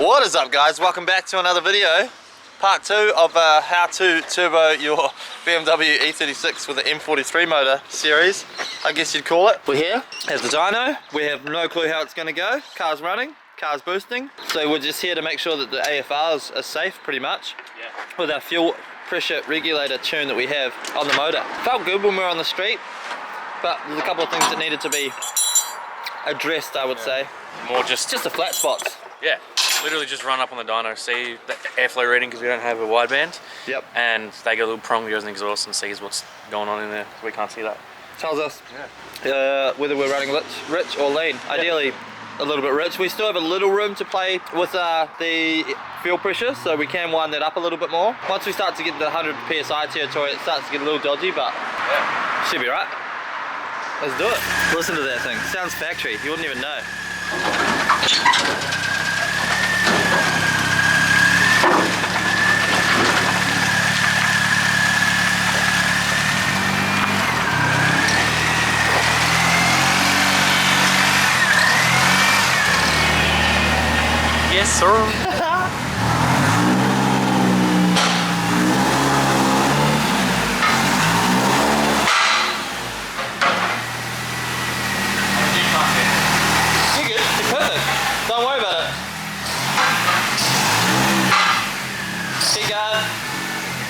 What is up, guys? Welcome back to another video. Part 2 of how to turbo your BMW E36 with the M43 motor series, I guess you'd call it. We're here at the dyno. We have no clue how it's going to go. Car's running, car's boosting. So we're just here to make sure that the AFRs are safe pretty much. Yeah. With our fuel pressure regulator tune that we have on the motor. Felt good when we were on the street, but there's a couple of things that needed to be addressed, I would say. More just the flat spots. Yeah, literally just run up on the dyno, see the airflow reading because we don't have a wideband. Yep. And they get a little prong that goes in the exhaust and sees what's going on in there. We can't see that. Tells us whether we're running rich or lean. Yep. Ideally a little bit rich. We still have a little room to play with the fuel pressure, so we can wind that up a little bit more. Once we start to get to the 100 PSI territory, it starts to get a little dodgy, but yeah, should be right. Let's do it. Listen to that thing. Sounds factory. You wouldn't even know. Yes, sir. Don't worry about it. Keep going.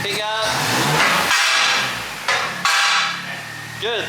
Keep going. Good.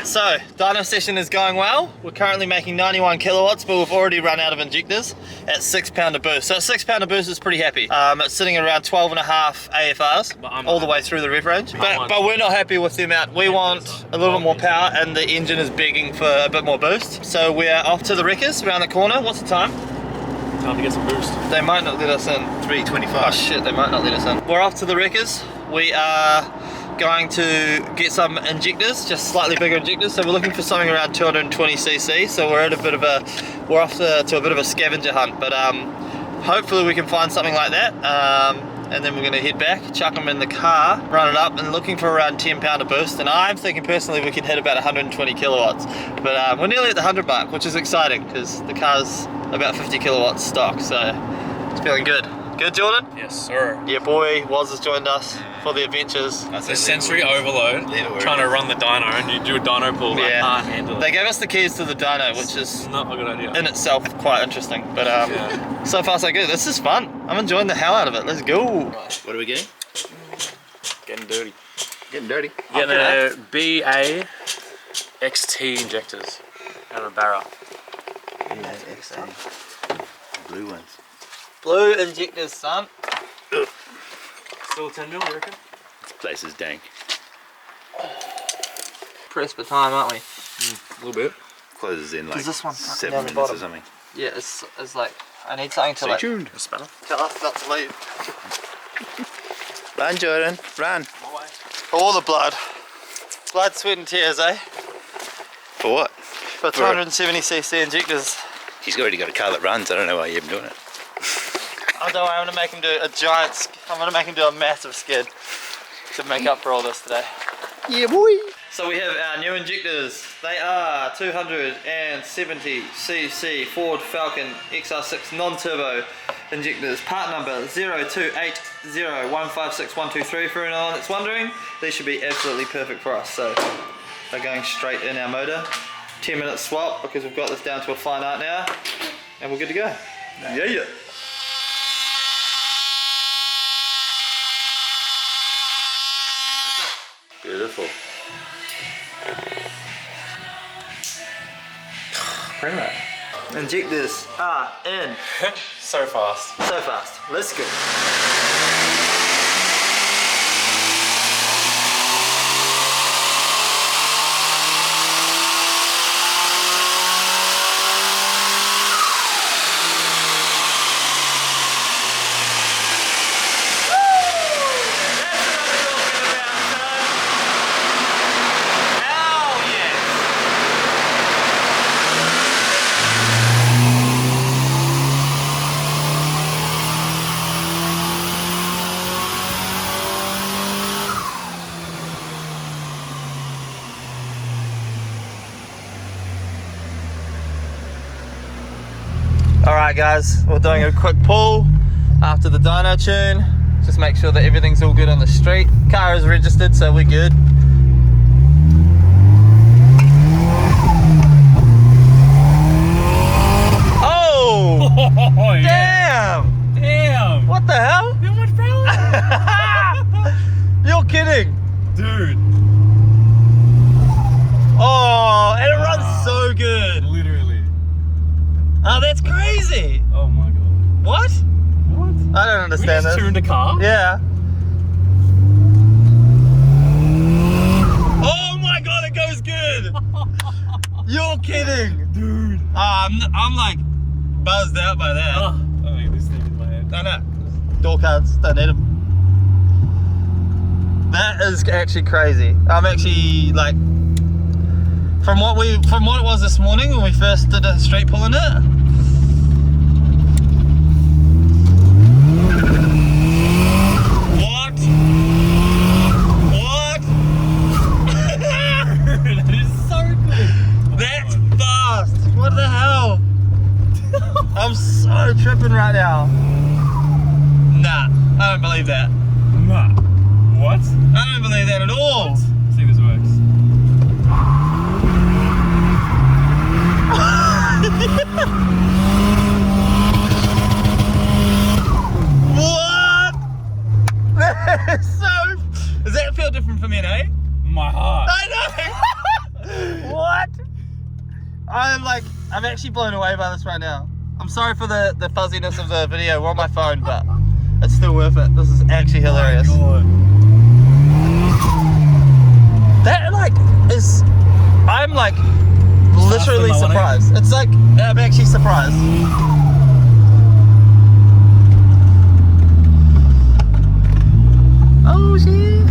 So, dyno session is going well. We're currently making 91 kilowatts, but we've already run out of injectors at 6 pounder boost. So at 6 pounder boost is pretty happy. It's sitting at around 12 and a half AFRs all the way through the rev range. But we're not happy with the amount. We want a little bit more power, and the engine is begging for a bit more boost. So we're off to the wreckers around the corner. What's the time? Time to get some boost. They might not let us in. 3:25. Oh shit, they might not let us in. We're off to the wreckers. We are going to get some injectors, just slightly bigger injectors. So we're looking for something around 220cc. So we're at we're off to a bit of a scavenger hunt, but hopefully we can find something like that. And then we're going to head back, chuck them in the car, run it up, and looking for around 10 pounder boost. And I'm thinking personally we can hit about 120 kilowatts. But we're nearly at the 100 mark, which is exciting because the car's about 50 kilowatts stock. So it's feeling good. Good, Jordan? Yes, sir. Yeah, boy, Woz has joined us for the adventures. The sensory overload, trying to run the dyno, and you do a dyno pull, I can't handle it. They gave us the keys to the dyno, which is not a good idea. In itself quite interesting. But so far so good. This is fun. I'm enjoying the hell out of it. Let's go. What are we getting? Getting dirty. Getting dirty. Getting the BA XT injectors out of a barrel. Yeah, XT. Blue ones. Blue injectors, son. Still 10 mil, you reckon? This place is dank. Pressed for time, aren't we? A little bit. Closes in like this one 7 minutes or something. Yeah, it's like, I need something to Stay tuned. Tell us not to leave. Run, Jordan, run. All the blood. Blood, sweat and tears, eh? For what? For 270cc injectors. He's already got a car that runs. I don't know why you're even doing it. Oh, don't worry, I'm gonna make him do I'm gonna make him do a massive skid to make up for all this today. Yeah, boy. So we have our new injectors. They are 270cc Ford Falcon XR6 non-turbo injectors. Part number 0280156123. For anyone that's wondering, these should be absolutely perfect for us. So they're going straight in our motor. 10-minute swap because we've got this down to a fine art now, and we're good to go. Yeah. Beautiful. Primo. Injectors are in. So fast. So fast. Let's go. Alright guys, we're doing a quick pull after the dyno tune. Just make sure that everything's all good on the street. Car is registered, so we're good. Oh! Damn! Damn! What the hell? How much power? You're kidding! Dude. Oh, and it runs so good. Literally. Oh, that's crazy. Oh my god. What? What? I don't understand We just this. tuned a car? Yeah. Oh my god, it goes good. You're kidding. Dude. I'm like buzzed out by that. Oh, I mean, this thing in my head. I know. Door cards, don't need them. That is actually crazy. I'm actually like, from what it was this morning when we first did a street pull in it. What? What? That is so good. That's fast. What the hell? I'm so tripping right now. Nah, I don't believe that. Nah. What? I don't believe that at all. Let's see if this works. What? That is so. Does that feel different for me, eh? My heart. I know. What? I'm actually blown away by this right now. I'm sorry for the fuzziness of the video. We're on my phone, but it's still worth it. This is actually hilarious. Oh That is. I'm literally Faster than my surprised. It's like I'm actually surprised. Oh shit.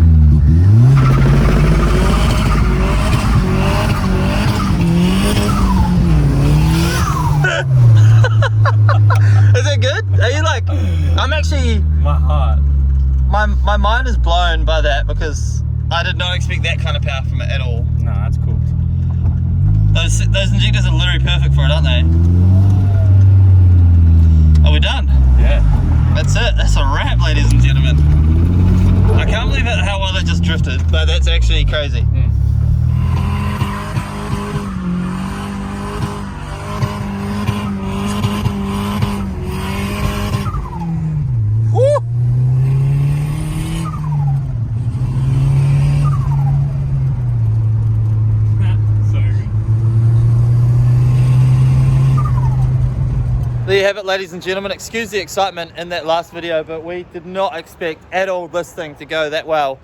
Is it good? Are you like, I'm actually, my heart. my mind is blown by that because I did not expect that kind of power from it at all. No, that's cool. Those injectors are literally perfect for it, aren't they? Are we done? Yeah. That's it. That's a wrap, ladies and gentlemen. I can't believe how well it just drifted, but that's actually crazy. Woo! So good. There you have it, ladies and gentlemen. Excuse the excitement in that last video, but we did not expect at all this thing to go that well.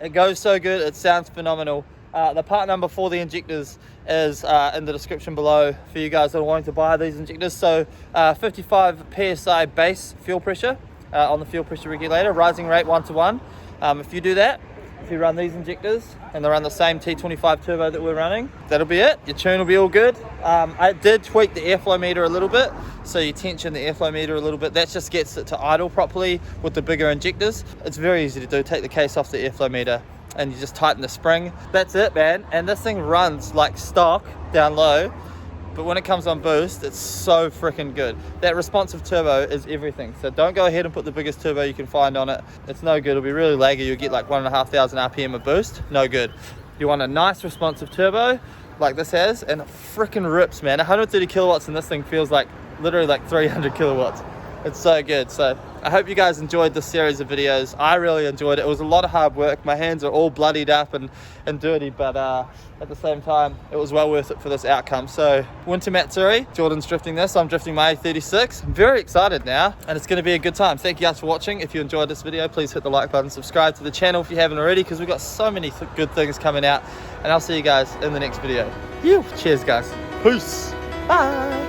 It goes so good, it sounds phenomenal. The part number for the injectors is in the description below for you guys that are wanting to buy these injectors. So 55 PSI base fuel pressure on the fuel pressure regulator, rising rate 1:1. If you do that, if you run these injectors and they run the same T25 turbo that we're running, that'll be it. Your tune will be all good. I did tweak the airflow meter a little bit, so you tension the airflow meter a little bit. That just gets it to idle properly with the bigger injectors. It's very easy to do. Take the case off the airflow meter and you just tighten the spring. That's it, man. And this thing runs like stock down low, but when it comes on boost, it's so freaking good. That responsive turbo is everything. So don't go ahead and put the biggest turbo you can find on it. It's no good. It'll be really laggy. You'll get like 1,500 RPM of boost. No good. You want a nice responsive turbo like this has, and it freaking rips, man. 130 kilowatts and this thing feels like literally like 300 kilowatts. It's so good. So I hope you guys enjoyed this series of videos. I really enjoyed it. It was a lot of hard work. My hands are all bloodied up and dirty, but at the same time, it was well worth it for this outcome. So Winter Matsuri, Jordan's drifting this. I'm drifting my A36. I'm very excited now, and it's going to be a good time. Thank you guys for watching. If you enjoyed this video, please hit the like button, subscribe to the channel if you haven't already, because we've got so many good things coming out, and I'll see you guys in the next video. Cheers, guys. Peace. Bye.